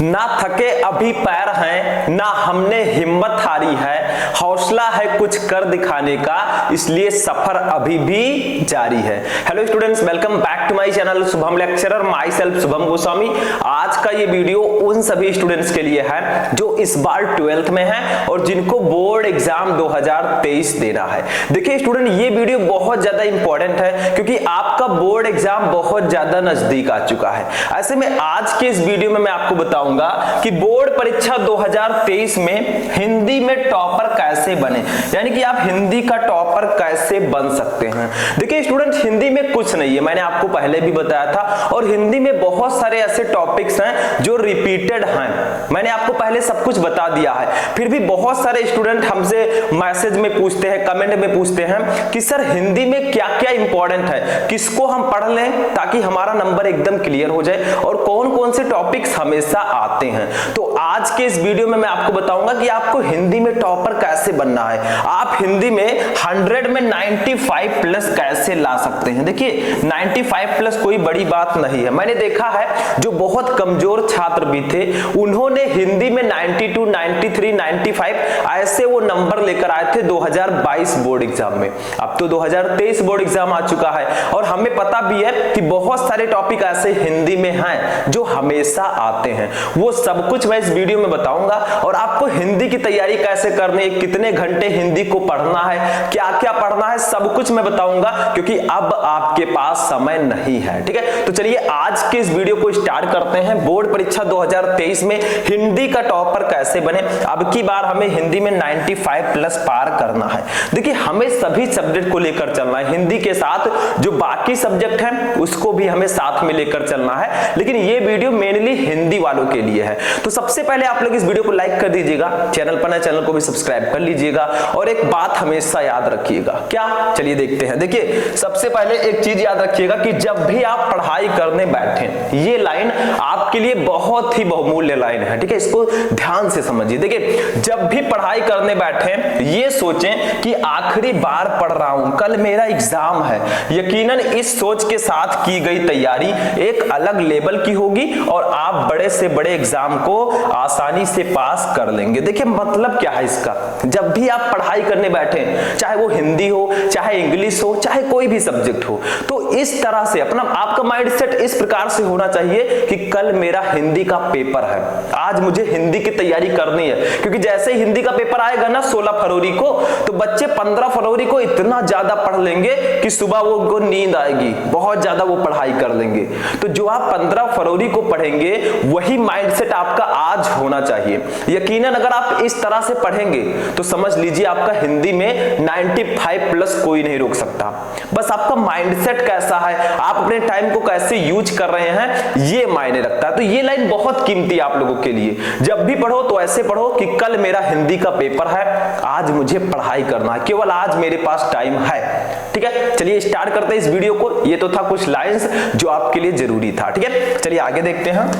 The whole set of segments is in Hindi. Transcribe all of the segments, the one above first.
ना थके अभी पैर हैं, ना हमने हिम्मत हारी है, हौसला है कुछ कर दिखाने का, इसलिए सफर अभी भी जारी है। Hello students, welcome back to my channel Shubham lecturer, myself Shubham Goswami. आज का ये वीडियो उन सभी स्टूडेंट्स के लिए है जो इस बार 12th में है और जिनको बोर्ड एग्जाम 2023 देना है। देखिए स्टूडेंट, ये वीडियो बहुत ज्यादा इंपॉर्टेंट है क्योंकि आपका बोर्ड एग्जाम बहुत ज्यादा नजदीक आ चुका है। ऐसे में आज के इस वीडियो में मैं आपको बताऊंगा कि बोर्ड परीक्षा 2023 में हिंदी में टॉपर कैसे बने, यानी कि आप हिंदी का टॉपर कैसे बन सकते हैं। देखिए स्टूडेंट, हिंदी में कुछ नहीं है, मैंने आपको पहले भी बताया था, और हिंदी में बहुत सारे ऐसे टॉपिक्स हैं जो रिपीटेड हैं, मैंने आपको पहले सब कुछ बता दिया है। फिर भी बहुत सारे स्टूडेंट हमसे मैसेज में पूछते हैं, कमेंट में पूछते हैं कि सर हिंदी में क्या क्या इंपॉर्टेंट है, किसको हम पढ़ लें ताकि हमारा नंबर एकदम क्लियर हो जाए, और कौन कौन से टॉपिक्स हमेशा आते हैं। तो आज के इस वीडियो में मैं आपको बताऊंगा कि आपको हिंदी में टॉपर कैसे बनना है, आप हिंदी में 100 में 95 प्लस कैसे ला सकते हैं। देखिए 95 प्लस कोई बड़ी बात नहीं है, मैंने देखा है जो बहुत कमजोर छात्र भी थे उन्होंने हिंदी में 92, 93, 95 ऐसे वो नंबर लेकर आए थे 2022 बोर्ड एग्जाम में। अब तो 2023 बोर्ड एग्जाम आ चुका है और हमें पता भी है कि बहुत सारे टॉपिक ऐसे हिंदी में हैं जो हमेशा आते हैं। वो सब कुछ मैं इस वीडियो में बताऊंगा, और आपको हिंदी की तैयारी कैसे करनी है, कितने घंटे हिंदी को पढ़ना है, क्या क्या पढ़ना है, सब कुछ मैं बताऊंगा क्योंकि अब आपके पास समय नहीं है। ठीक है, तो चलिए आज के इस वीडियो को स्टार्ट करते हैं। बोर्ड परीक्षा 2023 में हिंदी का टॉपर कैसे बने। अब की बार हमें हिंदी में 95 प्लस पार करना है। देखिए हमें सभी सब्जेक्ट को लेकर चलना है, हिंदी के साथ जो बाकी सब्जेक्ट हैं उसको भी हमें साथ में लेकर चलना है, लेकिन ये वीडियो मेनली हिंदी वालों के लिए है। तो सबसे पहले आप लोग इस वीडियो को लाइक कर दीजिएगा, चैनल पर नए चैनल को भी सब्सक्राइब कर लीजिएगा, और एक बात हमेशा याद रखिएगा। क्या, चलिए देखते हैं। देखिए सबसे पहले एक चीज याद रखिएगा कि जब भी आप पढ़ाई करने बैठे, ये लाइन आपके लिए बहुत ही बहुमूल्य लाइन है। ठीक है, इसको ध्यान से समझिए। देखिए जब भी पढ़ाई करने बैठे ये सोचें कि आखिरी बार पढ़ रहा हूं, कल मेरा एग्जाम है। यकीनन इस सोच के साथ की गई तैयारी एक अलग लेवल की होगी और आप बड़े से बड़े एग्जाम को आसानी से पास कर लेंगे। देखिए मतलब क्या है इसका, जब भी आप पढ़ाई करने बैठे, चाहे वो हिंदी हो, चाहे इंग्लिश हो, चाहे कोई भी सब्जेक्ट हो, तो इस तरह से अपना आपका माइंडसेट इस प्रकार से होना चाहिए कि कल मेरा हिंदी का पेपर है, आज मुझे हिंदी की तैयारी करनी है। क्योंकि जैसे ही हिंदी का पेपर आएगा ना 16 फरवरी को, तो बच्चे 15 फरवरी को इतना ज्यादा पढ़ लेंगे कि सुबह वो नींद आएगी, बहुत ज्यादा वो पढ़ाई कर लेंगे। तो जो आप 15 फरवरी को पढ़ेंगे वही माइंडसेट आपका आज होना चाहिए। यकीनन अगर आप इस तरह से पढ़ेंगे तो समझ लीजिए आपका हिंदी में 95 प्लस कोई नहीं रोक सकता। बस आपका माइंडसेट कैसा है, आप अपने टाइम को कैसे यूज कर रहे हैं, ये मायने रखता है। तो ये लाइन बहुत कीमती है आप लोगों के लिए। जब भी पढ़ो तो ऐसे पढ़ो कि कल मेरा हिंदी का पेपर है, आज मुझे पढ़ाई करना है, केवल आज मेरे पास टाइम है। ठीक है, चलिए स्टार्ट करते हैं इस वीडियो को। ये तो था कुछ लाइंस जो आपके लिए जरूरी था। ठीक है, चलिए आगे देखते हैं।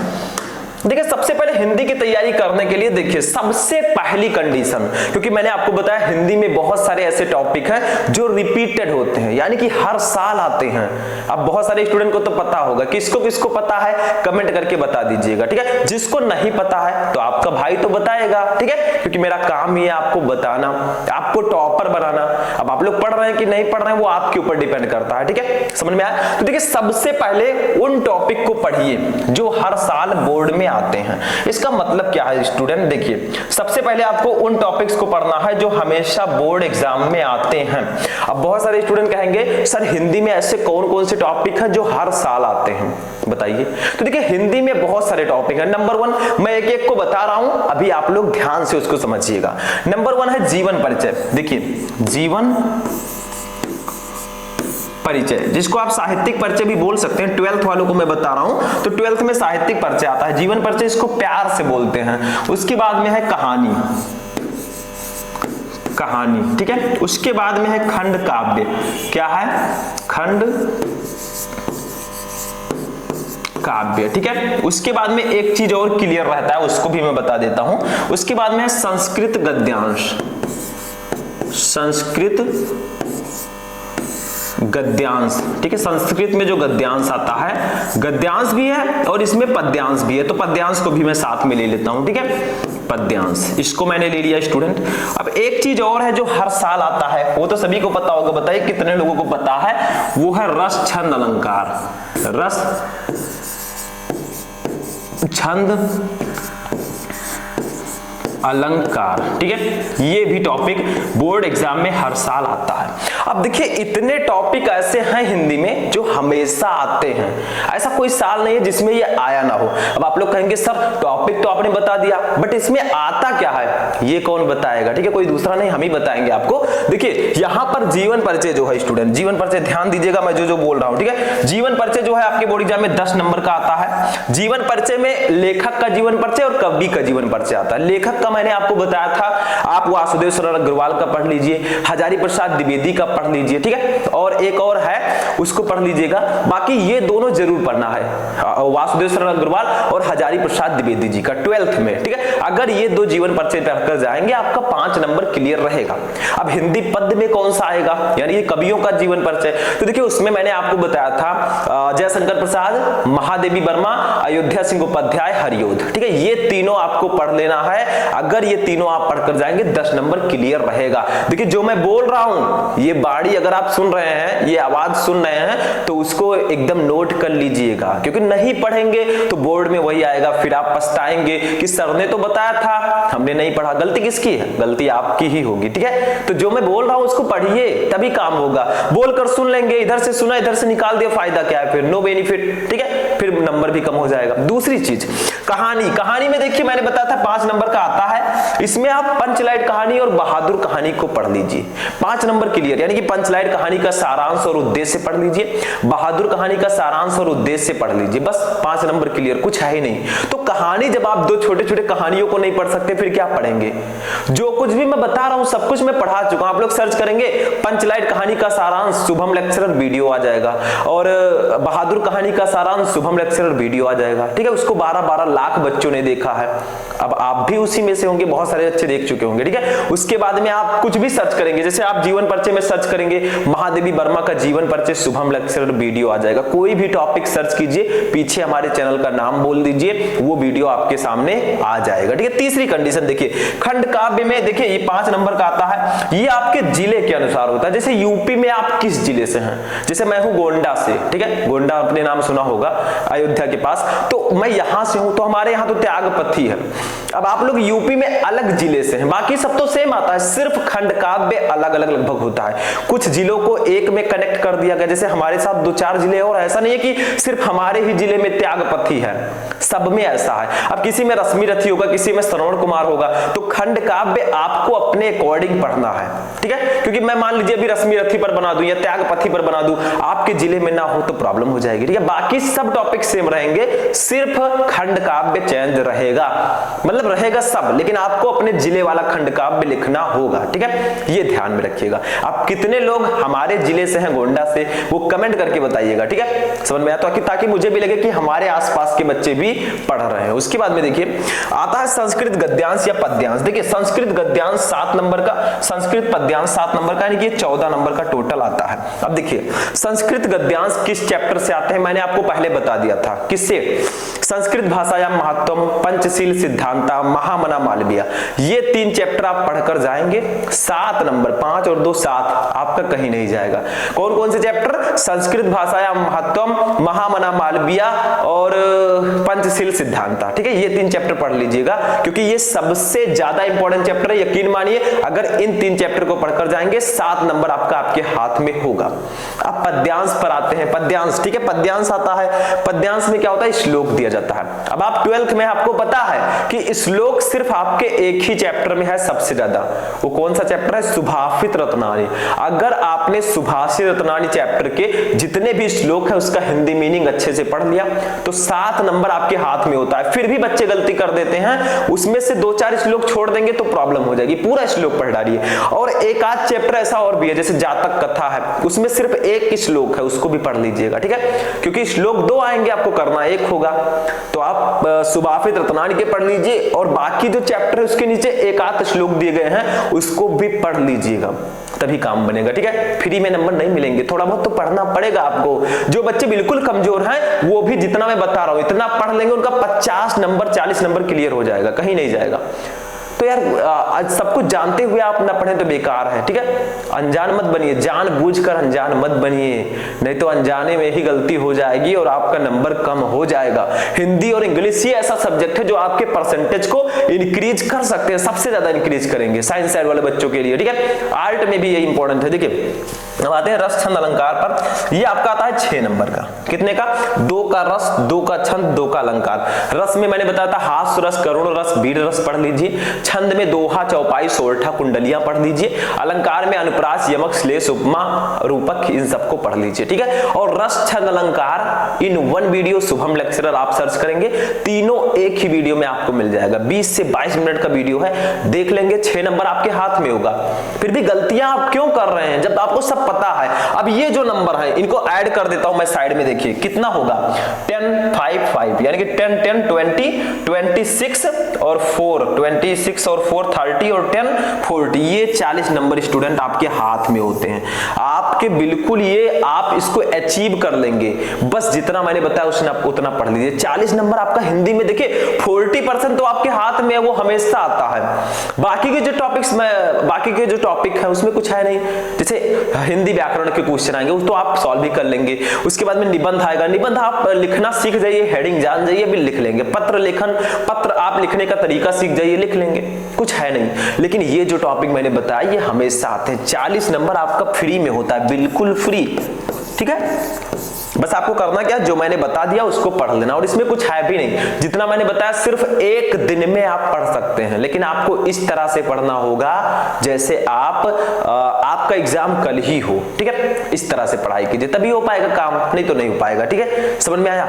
देखिए सबसे पहले हिंदी की तैयारी करने के लिए देखिए सबसे पहली कंडीशन, क्योंकि मैंने आपको बताया हिंदी में बहुत सारे ऐसे टॉपिक हैं जो रिपीटेड होते हैं, यानी कि हर साल आते हैं। अब बहुत सारे स्टूडेंट को तो पता होगा, किसको किसको पता है कमेंट करके बता दीजिएगा। ठीक है, जिसको नहीं पता है तो आपका भाई तो बताएगा। ठीक है, क्योंकि मेरा काम ही है आपको बताना, आपको टॉपर बनाना। अब आप लोग पढ़ रहे हैं कि नहीं पढ़ रहे हैं वो आपके ऊपर डिपेंड करता है। ठीक है, समझ में आया। तो देखिए सबसे पहले उन टॉपिक को पढ़िए जो हर साल बोर्ड में आते हैं। इसका मतलब क्या है स्टूडेंट, देखिए सबसे पहले आपको उन टॉपिक्स को पढ़ना है जो हमेशा बोर्ड एग्जाम में आते हैं। अब बहुत सारे स्टूडेंट कहेंगे सर हिंदी में ऐसे कौन कौन से टॉपिक हैं जो हर साल आते हैं, बताइए। तो देखिए हिंदी में बहुत सारे टॉपिक हैं। नंबर 1 मैं एक एक को बता रहा हूं, अभी आप लोग ध्यान से उसको समझिएगा। नंबर 1 है जीवन परिचय। देखिए जीवन परिचय, जिसको आप साहित्यिक परिचय भी बोल सकते हैं। 12th वालों को मैं बता रहा हूं, तो 12th में साहित्यिक परिचय आता है, जीवन परिचय इसको प्यार से बोलते हैं। उसके बाद में है कहानी, कहानी, ठीक है। उसके बाद में है खंड काव्य। क्या है? खंड काव्य, ठीक है। उसके बाद में एक चीज और क्लियर रहता है, उसको भी मैं बता देता हूं। उसके बाद में है संस्कृत गद्यांश, संस्कृत गद्यांश, ठीक है। संस्कृत में जो गद्यांश आता है, गद्यांश भी है और इसमें पद्यांश भी है, तो पद्यांश को भी मैं साथ में ले लेता हूं, ठीक है। पद्यांश इसको मैंने ले लिया स्टूडेंट। अब एक चीज और है जो हर साल आता है, वो तो सभी को पता होगा, बताइए कितने लोगों को पता है, वो है रस छंद अलंकार। रस छंद अलंकार, ठीक है। ये भी टॉपिक बोर्ड एग्जाम में हर साल आता है। अब देखिए इतने टॉपिक ऐसे हैं हिंदी में जो हमेशा आते हैं, ऐसा कोई साल नहीं है जिसमें ये आया ना हो। अब आप लोग कहेंगे सर टॉपिक तो आपने बता दिया, बट इसमें आता क्या है ये कौन बताएगा, ठीक है। कोई दूसरा नहीं, हम ही बताएंगे आपको। देखिए यहां पर जीवन परिचय जो है स्टूडेंट, जीवन परिचय ध्यान दीजिएगा मैं जो बोल रहा हूं, ठीक है। जीवन परिचय जो है आपके बोर्ड एग्जाम में 10 नंबर का आता है। जीवन परिचय में लेखक का जीवन परिचय और कवि का जीवन परिचय आता है। लेखक का मैंने आपको बताया था, आप वासुदेव सरल अग्रवाल का पढ़ लीजिए, हजारी प्रसाद द्विवेदी का पढ़ लीजिए, ठीक है। और एक और है उसको पढ़ लीजिएगा। बाकी ये दोनों जरूर पढ़ना है, वासुदेव सरल अग्रवाल और हजारी प्रसाद द्विवेदी जी का 12th में, ठीक है। अगर ये दो जीवन परिचय पढ़कर जाएंगे आपका 5 नंबर क्लियर रहेगा। अब हिंदी पद्य में कौन सा आएगा, यानी ये कवियों का जीवन परिचय, तो देखिए उसमें मैंने आपको बताया था जयशंकर प्रसाद, महादेवी वर्मा, अयोध्या सिंह उपाध्याय, हरियोध, ठीक है। ये तीनों आपको पढ़ लेना है। अगर ये तीनों आप पढ़कर जाएंगे 10 नंबर क्लियर रहेगा। देखिए जो मैं बोल रहा हूं, ये बाड़ी अगर आप सुन रहे हैं, ये आवाज सुन रहे हैं, तो उसको एकदम नोट कर लीजिएगा, क्योंकि नहीं पढ़ेंगे तो बोर्ड में वही आएगा, फिर आप पछताएंगे कि सर ने तो बताया था हमने नहीं पढ़ा। गलती किसकी है, गलती आपकी ही होगी, ठीक है। तो जो मैं बोल रहा हूं उसको पढ़िए तभी काम होगा। बोलकर सुन लेंगे, इधर से सुना इधर से निकाल दिया, फायदा क्या है, फिर नो बेनिफिट, ठीक है, फिर नंबर भी कम हो जाएगा। दूसरी चीज कहानी, कहानी में देखिए मैंने बताया था 5 नंबर का आता है। इसमें आप पंचलाइट कहानी और बहादुर कहानी को पढ़ लीजिए, 5 नंबर क्लियर। यानी कि पंचलाइट कहानी का सारांश और उद्देश्य पढ़ लीजिए, बहादुर कहानी का सारांश और उद्देश्य पढ़ लीजिए, बस 5 नंबर क्लियर, कुछ है ही नहीं। तो कहानी जब आप 2 छोटे छोटे कहानियों को नहीं पढ़ सकते फिर क्या पढ़ेंगे। जो कुछ भी मैं बता रहा हूं सब कुछ मैं पढ़ा चुका हूं। आप लोग सर्च करेंगे पंचलाइट कहानी का सारांश शुभम लेक्चरर वीडियो आ जाएगा, और बहादुर कहानी का सारांश शुभम लेक्चरर वीडियो आ जाएगा, ठीक है। उसको 12-12 लाख बच्चों ने देखा है। अब आप भी उसी में से होंगे, बहुत सारे अच्छे देख चुके होंगे, ठीक है। उसके बाद में आप कुछ भी सर्च करेंगे, जैसे आप जीवन परिचय में सर्च करेंगे महादेवी वर्मा का जीवन परिचय शुभम लेक्चरर वीडियो आ जाएगा। कोई भी टॉपिक सर्च कीजिए, पीछे हमारे चैनल का नाम बोल दीजिए, वो वीडियो आपके सामने आ जाएगा, ठीक है। तीसरी कंडीशन देखिए, खंड काव्य में देखिए ये 5 नंबर का आता है, ये आपके जिले के अनुसार होता है। जैसे यूपी में आप किस जिले से हैं, जैसे मैं हूं गोंडा से, ठीक है, गोंडा अपने नाम सुना होगा अयोध्या के पास, तो मैं यहां से हूं, तो हमारे यहां तो त्यागपथी है। अब आप लोग यूपी में अलग जिले से हैं, बाकी सब तो सेम आता है, सिर्फ खंड काव्य अलग अलग लगभग होता है। कुछ जिलों को एक में कनेक्ट कर दिया गया, जैसे हमारे साथ 2-4 जिले और ऐसा नहीं है कि सिर्फ हमारे ही जिले में त्यागपथी है, सब में ऐसा है। अब किसी में रश्मि रथी होगा, किसी में श्रवण कुमार होगा, तो खंड काव्य आपको अपने अकॉर्डिंग पढ़ना है, ठीक है। क्योंकि मैं मान लीजिए अभी रश्मि रथी पर बना दूं या त्यागपथी पर बना दूं, आपके जिले में ना हो तो प्रॉब्लम हो जाएगी, ठीक है। बाकी सब टॉपिक सेम रहेंगे, सिर्फ खंड काव्य चेंज रहेगा, मतलब रहेगा सब, लेकिन आपको अपने जिले वाला खंड काव्य लिखना होगा, ठीक है। ये ध्यान में रखिएगा। आप कितने लोग हमारे जिले से हैं, गोंडा से, वो कमेंट करके बताइएगा, ठीक है। समझ में आया तो, ताकि मुझे भी लगे कि हमारे आसपास के बच्चे भी पढ़ रहे हैं। उसके बाद में देखिए आता है संस्कृत गद्यांश या पद्यांश। देखिए संस्कृत गद्यांश 7 नंबर का, संस्कृत पद्यांश 7 नंबर का, यानी कि 14 नंबर का टोटल आता है। अब देखिए संस्कृत गद्यांश किस चैप्टर से आते हैं, मैंने आपको पहले बता दिया था, किससे, संस्कृत भाषायां महत्वम, पंचशील सिद्धांता, महामना मालविया, ये 3 चैप्टर आप पढ़कर जाएंगे। 7 नंबर, 5 और 2 7, आपका कहीं नहीं जाएगा। कौन कौन से चैप्टर, संस्कृत भाषायां महत्वम, महामना मालविया और पंचशील सिद्धांता, ठीक है। ये 3 चैप्टर पढ़ लीजिएगा, क्योंकि ये सबसे ज्यादा इंपॉर्टेंट चैप्टर है। यकीन मानिए अगर इन 3 चैप्टर को पढ़कर जाएंगे 7 नंबर आपका आपके हाथ में होगा। अब पद्यांश पर आते हैं, पद्यांश, ठीक है। पद्यांश आता है, पद्यांश में क्या होता है, श्लोक दिया जाता है। अब आप 12th में आपको पता है कि श्लोक सिर्फ आपके एक ही चैप्टर में है सबसे ज्यादा, वो कौन सा चैप्टर है, सुभाषित रत्नावली। अगर आपने सुभाषित रत्नावली चैप्टर के जितने भी श्लोक है उसका हिंदी मीनिंग अच्छे से पढ़ लिया तो 7 नंबर आपके हाथ में होता है। फिर भी बच्चे गलती कर देते हैं, उसमें से 2-4 श्लोक छोड़ देंगे तो प्रॉब्लम हो जाएगी, पूरा श्लोक पढ़ डालिए। और एक आध चैप्टर ऐसा और भी है, जैसे जातक कथा है, उसमें सिर्फ एक श्लोक है, उसको भी पढ़ लीजिएगा, ठीक है। क्योंकि श्लोक 2 आएंगे, आपको करना 1 होगा, तो आप सुभाषित रत्नावली के पढ़ लीजिए, और बाकी जो चैप्टर है उसके नीचे एक आध श्लोक दिए गए हैं उसको भी पढ़ लीजिएगा। तभी काम बनेगा। ठीक है, फ्री में नंबर नहीं मिलेंगे, थोड़ा बहुत तो पढ़ना पड़ेगा आपको। जो बच्चे बिल्कुल कमजोर हैं वो भी जितना मैं बता रहा हूं इतना पढ़ लेंगे, उनका 50 नंबर 40 नंबर क्लियर हो जाएगा, कहीं नहीं जाएगा। तो यार आज सब कुछ जानते हुए आप ना पढ़ें तो बेकार है। ठीक है, अनजान मत बनिए, जानबूझकर अनजान मत बनिए, नहीं तो अनजाने में ही गलती हो जाएगी और आपका नंबर कम हो जाएगा। हिंदी और इंग्लिश ही ऐसा सब्जेक्ट है जो आपके परसेंटेज को इंक्रीज कर सकते हैं, सबसे ज्यादा इंक्रीज करेंगे साइंस साइड वाले बच्चों के लिए। ठीक है, आर्ट में भी यही इंपॉर्टेंट है। देखिए अब आते हैं रस छंद अलंकार पर। ये आपका आता है 6 नंबर का, कितने का? 2 का रस, 2 का छंद, 2 का अलंकार। रस में मैंने बताया था हास्य रस, करुण रस, वीर रस पढ़ लीजिए। छंद में दोहा, चौपाई, सोरठा, कुंडलियां पढ़ लीजिए। अलंकार में अनुप्रास, यमक, श्लेष, उपमा, रूपक, इन सबको पढ़ लीजिए। ठीक है, और रस छंद अलंकार इन 1 वीडियो शुभम लेक्चरर आप सर्च करेंगे, तीनों एक ही वीडियो में आपको मिल जाएगा। 20 से 22 मिनट का वीडियो है, देख लेंगे, 6 नंबर आपके हाथ में होगा। फिर भी गलतियां आप क्यों कर रहे हैं जब आपको सब पता है? अब ये जो नंबर है इनको ऐड कर देता हूं मैं साइड में, देखिए कितना होगा 10 5 5 यानी कि 10 10 20 26 और 4 26 और 4 30 और 10 40, ये 40 नंबर स्टूडेंट आपके हाथ में होते हैं। आपके बिल्कुल ये आप इसको अचीव कर लेंगे, बस जितना मैंने बताया उतना पढ़ लीजिए। 40 नंबर आपका हिंदी में, देखिए 40% तो आपके हाथ में है, वो हमेशा आता है। बाकी के जो टॉपिक है उसमें कुछ है नहीं, जैसे हिंदी व्याकरण के क्वेश्चन आएंगे वो तो आप सॉल्व भी कर लेंगे। उसके बाद में निबंध आएगा, निबंध आप लिखना सीख जाइए, हेडिंग जान जाइए, भी लिख लेंगे। पत्र आप लिखने का तरीका सीख जाइए, लिख लेंगे, कुछ है नहीं। लेकिन ये जो टॉपिक मैंने बताया ये हमेशा आते हैं। 40 नंबर आपका फ्री में होता है, बिल्कुल फ्री। ठीक है, बस आपको करना क्या, जो मैंने बता दिया उसको पढ़ लेना, और इसमें कुछ है भी नहीं। जितना मैंने बताया सिर्फ एक दिन में आप पढ़ सकते हैं, लेकिन आपको इस तरह से पढ़ना होगा जैसे आपका एग्जाम कल ही हो। ठीक है, इस तरह से पढ़ाई कीजिए, तभी हो पाएगा काम, नहीं तो नहीं हो पाएगा। ठीक है, समझ में आया?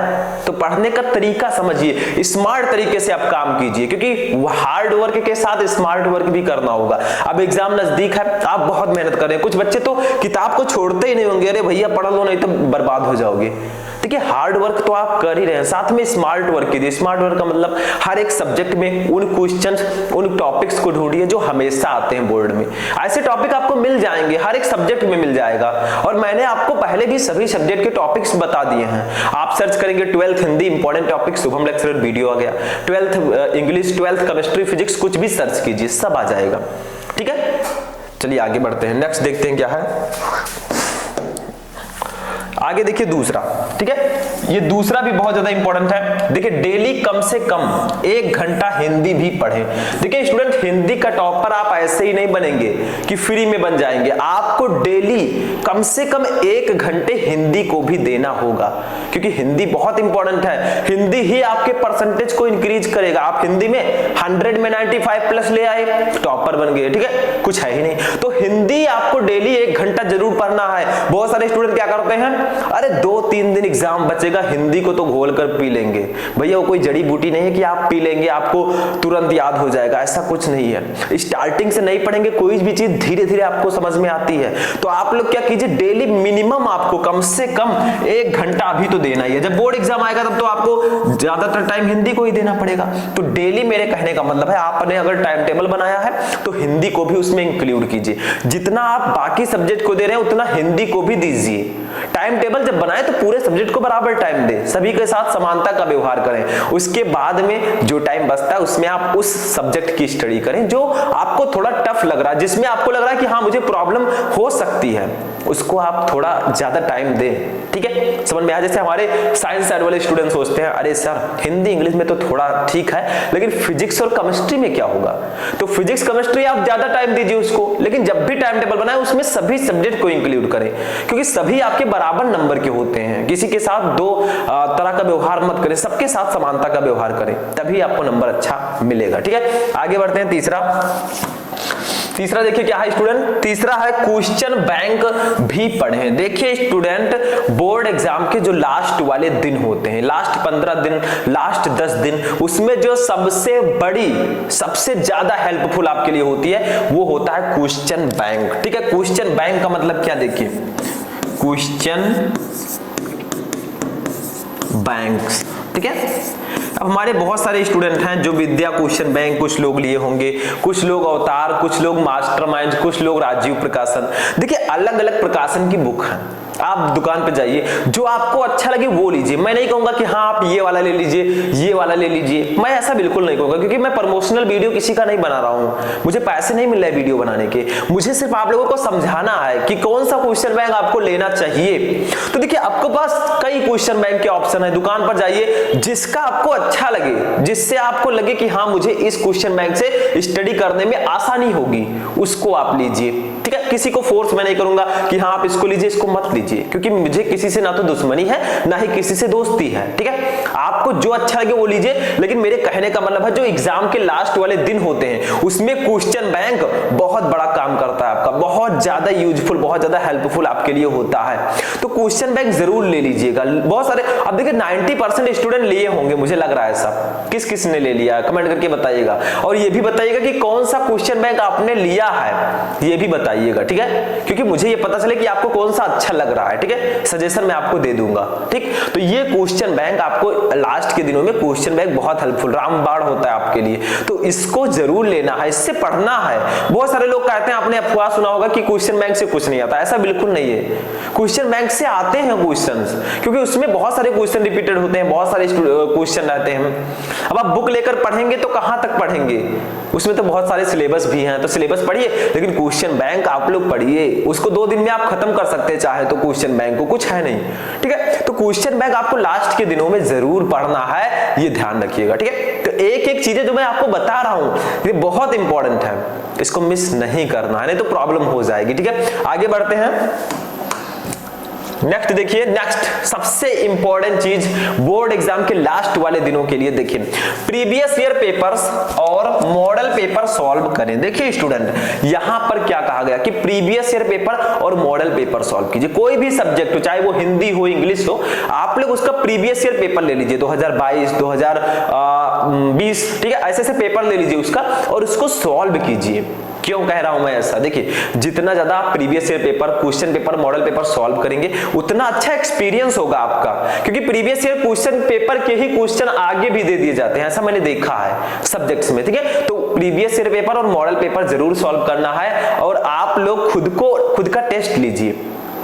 तो पढ़ने का तरीका समझिए, स्मार्ट तरीके से आप काम कीजिए, क्योंकि हार्ड वर्क के साथ स्मार्ट वर्क भी करना होगा। अब एग्जाम नजदीक है, आप बहुत मेहनत कर रहे हैं। कुछ बच्चे तो किताब को छोड़ते ही नहीं होंगे, अरे भैया पढ़ लो नहीं तो बर्बाद हो जाओगे। देखिए हार्ड वर्क तो आप कर ही रहे हैं, साथ में स्मार्ट वर्क कीजिए। स्मार्ट वर्क का मतलब हर एक सब्जेक्ट में उन क्वेश्चंस, उन टॉपिक्स को ढूंढिए जो हमेशा आते हैं बोर्ड में। ऐसे टॉपिक आपको मिल जाएंगे, हर एक सब्जेक्ट में मिल जाएगा, और मैंने आपको पहले भी सभी सब्जेक्ट के टॉपिक्स बता दिए हैं। आप सर्च करेंगे 12th Hindi important topic, Shubham lecturer video आ गया। 12th English, 12th chemistry, physics, कुछ भी सर्च कीजिए, सब आ जाएगा। ठीक है, चलिए आगे बढ़ते हैं, नेक्स्ट देखते हैं क्या है आगे। देखिए दूसरा, ठीक है, ये दूसरा भी बहुत ज्यादा इंपॉर्टेंट है। देखिए डेली कम से कम 1 घंटा हिंदी भी पढ़ें। देखिए स्टूडेंट, हिंदी का टॉपर आप ऐसे ही नहीं बनेंगे कि फ्री में बन जाएंगे, आपको डेली कम से कम 1 घंटे हिंदी को भी देना होगा, क्योंकि हिंदी बहुत इंपॉर्टेंट है। हिंदी ही आपके परसेंटेज को इंक्रीज करेगा। आप हिंदी में 100 में 95 प्लस ले आए, टॉपर बन गए। ठीक है, कुछ है ही नहीं, तो हिंदी आपको डेली 1 घंटा जरूर पढ़ना है। बहुत सारे स्टूडेंट क्या करते हैं, अरे 2-3 दिन एग्जाम बचेगा, हिंदी को तो घोल कर पी लेंगे। भैया वो कोई जड़ी बूटी नहीं है कि आप पी लेंगे आपको तुरंत याद हो जाएगा, ऐसा कुछ नहीं है। स्टार्टिंग से नहीं पढ़ेंगे कोई भी चीज, धीरे धीरे आपको समझ में आती है। तो आप लोग क्या कीजिए, डेली मिनिमम आपको कम से कम 1 घंटा अभी तो देना ही है। जब बोर्ड एग्जाम आएगा तब तो आपको ज्यादातर टाइम हिंदी को ही देना पड़ेगा। तो डेली, मेरे कहने का मतलब है, आपने अगर टाइम टेबल बनाया है तो हिंदी को भी उसमें इंक्लूड कीजिए। जितना आप बाकी सब्जेक्ट को दे रहे हैं उतना हिंदी को भी दीजिए। टाइम टेबल जब बनाए तो पूरे सब्जेक्ट को बराबर टाइम दे, सभी के साथ समानता का व्यवहार करें। उसके बाद में जो टाइम बचता है उसमें आप उस सब्जेक्ट की स्टडी करें जो आपको थोड़ा टफ लग रहा है, जिसमें आपको लग रहा है कि हाँ मुझे प्रॉब्लम हो सकती है, उसको आप थोड़ा ज्यादा टाइम दें। ठीक है, समझ में आया? जैसे हमारे साइंस साइड वाले स्टूडेंट सोचते हैं, अरे सर हिंदी इंग्लिश में तो थोड़ा ठीक है, लेकिन फिजिक्स और केमिस्ट्री में क्या होगा? तो फिजिक्स केमिस्ट्री आप ज्यादा टाइम दीजिए उसको, लेकिन जब भी टाइम टेबल बनाए उसमें सभी सब्जेक्ट को इंक्लूड करें, क्योंकि सभी आपके बराबर नंबर के होते हैं। किसी के साथ 2 तरह का व्यवहार मत करें, सबके साथ समानता का व्यवहार करें, तभी आपको नंबर अच्छा मिलेगा। ठीक है, आगे बढ़ते हैं। तीसरा देखिए क्या है स्टूडेंट, तीसरा है क्वेश्चन बैंक भी पढ़ें। देखिए स्टूडेंट, बोर्ड एग्जाम के जो लास्ट वाले दिन होते हैं, लास्ट 15 दिन, लास्ट 10 दिन, उसमें जो सबसे बड़ी, सबसे ज्यादा हेल्पफुल आपके लिए होती है वो होता है क्वेश्चन बैंक। ठीक है, क्वेश्चन बैंक का मतलब क्या, देखिए क्वेश्चन बैंक, ठीक है, अब हमारे बहुत सारे स्टूडेंट हैं जो विद्या क्वेश्चन बैंक कुछ लोग लिए होंगे, कुछ लोग अवतार, कुछ लोग मास्टरमाइंड, कुछ लोग राजीव प्रकाशन। देखिए अलग अलग प्रकाशन की बुक है, आप दुकान पे जाइए, जो आपको अच्छा लगे वो लीजिए। मैं नहीं कहूंगा कि हाँ आप ये वाला ले लीजिए, ये वाला ले लीजिए, मैं ऐसा बिल्कुल नहीं कहूंगा, क्योंकि मैं प्रमोशनल वीडियो किसी का नहीं बना रहा हूं, मुझे पैसे नहीं मिल रहे वीडियो बनाने के, मुझे सिर्फ आप लोगों को समझाना है कि कौन सा क्वेश्चन बैंक आपको लेना चाहिए। तो देखिए आपके पास कई क्वेश्चन बैंक के ऑप्शन है, दुकान पर जाइए, जिसका आपको अच्छा लगे, जिससे आपको लगे कि हाँ मुझे इस क्वेश्चन बैंक से स्टडी करने में आसानी होगी, उसको आप लीजिए। ठीक है, किसी को फोर्स मैं नहीं करूंगा कि हाँ आप इसको लीजिए, इसको मत लीजिए, क्योंकि मुझे किसी से ना तो दुश्मनी है ना ही किसी से दोस्ती है। ठीक है, आपको जो अच्छा लगे वो लीजिए, लेकिन मेरे कहने का मतलब है जो एग्जाम के लास्ट वाले दिन होते हैं उसमें क्वेश्चन बैंक बहुत बड़ा काम करता है आपका, बहुत ज्यादा यूजफुल, बहुत ज्यादा हेल्पफुल आपके लिए होता है। तो क्वेश्चन बैंक जरूर ले लीजिएगा। बहुत सारे, अब देखिए 90% स्टूडेंट लिए होंगे, मुझे लग रहा है सब। किस किस ने ले लिया कमेंट करके बताइएगा, और ये भी बताइएगा कि कौन सा क्वेश्चन बैंक आपने लिया है, ये भी बताइएगा। ठीक है, क्योंकि मुझे ये पता चले कि आपको कौन सा अच्छा लग रहा है। ठीक है, सजेशन मैं आपको दे दूंगा। ठीक, तो ये क्वेश्चन बैंक आपको लास्ट के दिनों में क्वेश्चन बैंक बहुत हेल्पफुल, रामबाण होता है आपके लिए, तो इसको जरूर लेना है, इससे पढ़ना है। बहुत सारे लोग कहते हैं, आपने अफवाह सुना होगा कि क्वेश्चन बैंक से कुछ नहीं आता, ऐसा बिल्कुल नहीं है। क्वेश्चन बैंक से आते हैं क्वेश्चंस, क्योंकि उसमें बहुत सारे क्वेश्चन रिपीटेड होते हैं, बहुत सारे क्वेश्चन रहते हैं। अब आप बुक लेकर पढ़ेंगे तो कहां तक पढ़ेंगे, उसमें तो बहुत सारे सिलेबस भी हैं, तो सिलेबस पढ़िए, लेकिन क्वेश्चन बैंक आप लोग पढ़िए, उसको 2 दिन में आप खत्म कर सकते हैं चाहे तो, क्वेश्चन बैंक को कुछ है नहीं। ठीक है, तो क्वेश्चन बैंक आपको लास्ट के दिनों में जरूर पढ़ना है, ये ध्यान रखिएगा। ठीक है, तो एक एक चीजें जो मैं आपको बता रहा हूं ये बहुत इंपॉर्टेंट है, इसको मिस नहीं करना है, नहीं तो प्रॉब्लम हो जाएगी। ठीक है, आगे बढ़ते हैं। नेक्स्ट देखिए, नेक्स्ट सबसे इंपॉर्टेंट चीज बोर्ड एग्जाम के लास्ट वाले दिनों के लिए देखिए, प्रीवियस ईयर पेपर्स और मॉडल पेपर सॉल्व करें। देखिए स्टूडेंट, यहां पर क्या कहा गया कि प्रीवियस ईयर पेपर और मॉडल पेपर सॉल्व कीजिए। कोई भी सब्जेक्ट हो, चाहे वो हिंदी हो, इंग्लिश हो, आप लोग उसका प्रीवियस ईयर पेपर ले लीजिए, 2022, 2020, ठीक है, ऐसे ऐसे पेपर ले लीजिए उसका और उसको सॉल्व कीजिए। क्यों कह रहा हूं मैं ऐसा, देखिए जितना ज्यादा आप previous year paper, question paper, model paper solve करेंगे उतना अच्छा एक्सपीरियंस होगा आपका, क्योंकि प्रीवियस ईयर क्वेश्चन पेपर के ही क्वेश्चन आगे भी दे दिए जाते हैं, ऐसा मैंने देखा है सब्जेक्ट्स में। ठीक है, तो प्रीवियस ईयर पेपर और मॉडल पेपर जरूर सॉल्व करना है, और आप लोग खुद का टेस्ट लीजिए।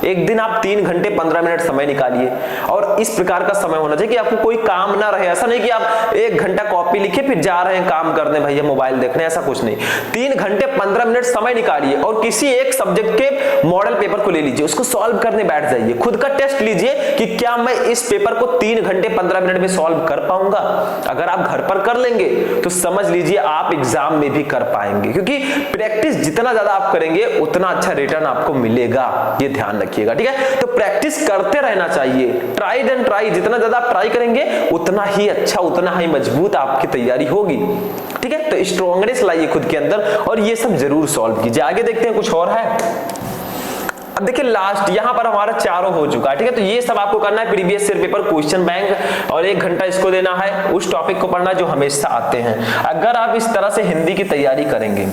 एक दिन आप 3 घंटे 15 मिनट समय निकालिए, और इस प्रकार का समय होना चाहिए कि आपको कोई काम ना रहे। ऐसा नहीं कि आप 1 घंटा कॉपी लिखे फिर जा रहे हैं काम करने, भैया मोबाइल देखने, ऐसा कुछ नहीं। 3 घंटे 15 मिनट समय निकालिए और किसी एक सब्जेक्ट के मॉडल पेपर को ले लीजिए, उसको सॉल्व करने बैठ जाइए, खुद का टेस्ट लीजिए कि क्या मैं इस पेपर को 3 घंटे 15 मिनट में सॉल्व कर पाऊंगा। अगर आप घर पर कर लेंगे तो समझ लीजिए आप एग्जाम में भी कर पाएंगे, क्योंकि प्रैक्टिस जितना ज्यादा आप करेंगे उतना अच्छा रिटर्न आपको मिलेगा, ये ध्यान रखिएगा। ठीक है, तो प्रैक्टिस करते रहना चाहिए, ट्राई एंड ट्राई, जितना ज्यादा आप ट्राई करेंगे उतना ही अच्छा, उतना ही मजबूत आपकी तैयारी होगी। ठीक है, तो स्ट्रॉन्गनेस लाइए खुद के अंदर और ये सब जरूर सॉल्व कीजिए। आगे देखते हैं कुछ और है। अब देखिए लास्ट यहां पर हमारा चारों हो चुका है। ठीक है, तो ये सब आपको करना है, previous year paper, question bank, और 1 घंटा इसको देना है, उस टॉपिक को पढ़ना जो हमेशा आते हैं। अगर आप इस तरह से हिंदी की तैयारी करेंगे,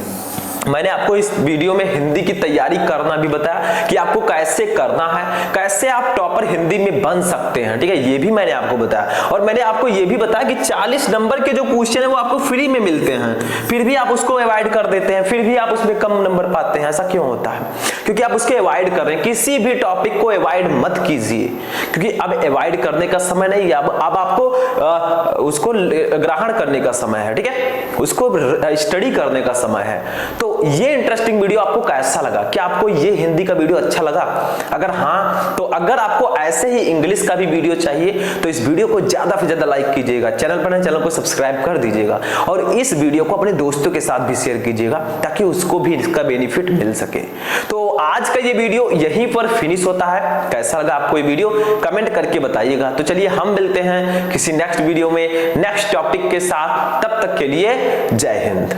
मैंने आपको इस वीडियो में हिंदी की तैयारी करना भी बताया कि आपको कैसे करना है, कैसे आप टॉपर हिंदी में बन सकते हैं। ठीक है, ये भी मैंने आपको बताया, और मैंने आपको ये भी बताया कि 40 नंबर के जो क्वेश्चन है वो आपको फ्री में मिलते हैं, फिर भी आप उसको अवॉइड कर देते हैं, फिर भी आप उसमें कम नंबर पाते हैं। ऐसा क्यों होता है? क्योंकि आप उसके अवॉइड कर रहे हैं। किसी भी टॉपिक को अवॉइड मत कीजिए, क्योंकि अब अवॉइड करने का समय नहीं है, अब आपको उसको ग्रहण करने का समय है। ठीक है, उसको स्टडी करने का समय है। तो ये इंटरेस्टिंग वीडियो आपको कैसा लगा? क्या आपको ये हिंदी का वीडियो अच्छा लगा? अगर हाँ, तो अगर आपको ऐसे ही इंग्लिश का भी वीडियो चाहिए तो इस वीडियो को ज्यादा से ज्यादा लाइक कीजिएगा, चैनल पर है चैनल को सब्सक्राइब कर दीजिएगा, और इस वीडियो को अपने दोस्तों के साथ भी शेयर कीजिएगा ताकि उसको भी इसका बेनिफिट मिल सके। तो आज का ये वीडियो यहीं पर फिनिश होता है। कैसा लगा आपको ये वीडियो कमेंट करके बताइएगा। तो चलिए हम मिलते हैं किसी नेक्स्ट वीडियो में नेक्स्ट टॉपिक के साथ, तब तक के लिए जय हिंद।